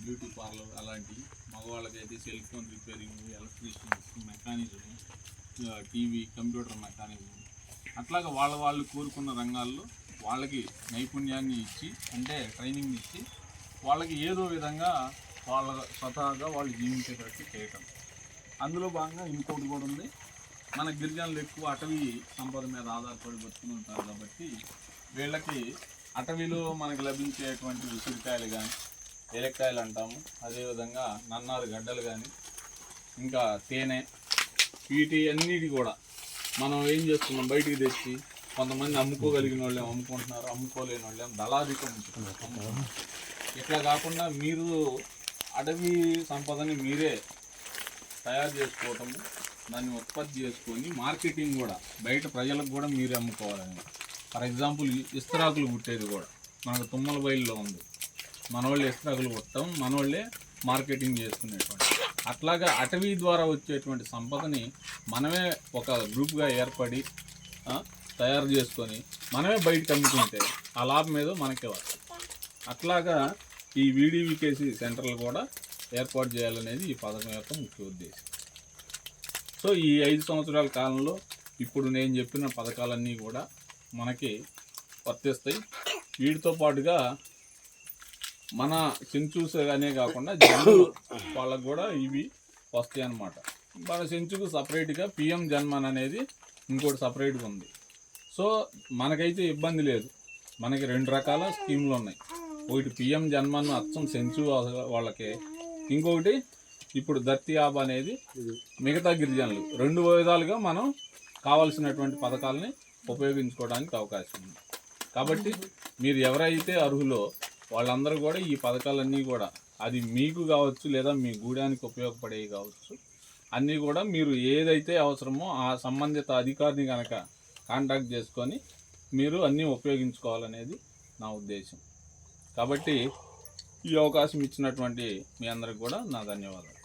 Beauty parlour అలాంటివి, మగవాళ్ళకైతే cell phone repairing, electricians, mechanism, TV, computer mechanism, అట్లాగా వాళ్ళు కోరుకున్న రంగాల్లో వాళ్ళకి నైపుణ్యాన్ని ఇచ్చి, అంటే ట్రైనింగ్ ఇచ్చి, వాళ్ళకి ఏదో విధంగా వాళ్ళ స్వతహాగా వాళ్ళు జీవించేటట్టు చేయటం. అందులో భాగంగా ఇంకోటి కూడా ఉంది. మన గిరిజనులు ఎక్కువ అటవీ సంపద మీద ఆధారపడి బతుకుని ఉంటారు కాబట్టి వీళ్ళకి అటవీలో మనకు లభించేటువంటి ఉసిరికాయలు కానీ, ఏలక్కాయలు అంటాము, అదేవిధంగా నన్నారు గడ్డలు కానీ, ఇంకా తేనె, వీటి అన్నిటి కూడా మనం ఏం చేస్తున్నాం, బయటికి తెచ్చి కొంతమంది అమ్ముకోగలిగిన వాళ్ళేమో అమ్ముకుంటున్నారు, అమ్ముకోలేని వాళ్ళేమో దళాధికం అమ్ముకుంటున్నారు. ఇట్లా కాకుండా మీరు అటవీ సంపదని మీరే తయారు చేసుకోవటము, దాన్ని ఉత్పత్తి చేసుకొని మార్కెటింగ్ కూడా బయట ప్రజలకు కూడా మీరే అమ్ముకోవాలని. ఫర్ ఎగ్జాంపుల్ ఇస్తరాకులు కుట్టేది కూడా మనకు తుమ్మల బయలులో ఉంది. మనోళ్ళే ఇస్తరాకులు కుట్టడం, మనోళ్ళే మార్కెటింగ్ చేసుకునేటువంటి. అట్లాగా అటవీ ద్వారా వచ్చేటువంటి సంపదని మనమే ఒక గ్రూప్గా ఏర్పడి తయారు చేసుకొని మనమే బయటకు అమ్ముకుంటే ఆ లాభం ఏదో మనకే వస్తుంది. అట్లాగా ఈ వీడివికేసి సెంటర్లు కూడా ఏర్పాటు చేయాలనేది ఈ పథకం యొక్క ముఖ్య ఉద్దేశం. సో ఈ 5 సంవత్సరాల కాలంలో ఇప్పుడు నేను చెప్పిన పథకాలన్నీ కూడా మనకి వర్తిస్తాయి. వీటితో పాటుగా మన సెంచుగానే కాకుండా జన్మ వాళ్ళకు కూడా ఇవి వస్తాయి అన్నమాట. మన సెంచుకు సపరేట్గా పిఎం జన్మన్ అనేది ఇంకోటి సపరేట్గా ఉంది. సో మనకైతే ఇబ్బంది లేదు. మనకి 2 రకాల స్కీమ్లు ఉన్నాయి. ఒకటి పిఎం జన్మన్ అచ్చం సెంచు వాళ్ళకి, ఇంకొకటి ఇప్పుడు ధర్తీ ఆబ్ అనేది మిగతా గిరిజనులు. 2 విధాలుగా మనం కావాల్సినటువంటి పథకాలని ఉపయోగించుకోవడానికి అవకాశం ఉంది. కాబట్టి మీరు ఎవరైతే అర్హులో వాళ్ళందరూ కూడా ఈ పథకాలన్నీ కూడా, అది మీకు కావచ్చు లేదా మీ గూడానికి ఉపయోగపడేవి కావచ్చు, అన్నీ కూడా మీరు ఏదైతే అవసరమో ఆ సంబంధిత అధికారిని కనుక కాంటాక్ట్ చేసుకొని మీరు అన్నీ ఉపయోగించుకోవాలనేది నా ఉద్దేశం. కాబట్టి ఈ అవకాశం ఇచ్చినటువంటి మీ అందరికి కూడా నా ధన్యవాదాలు.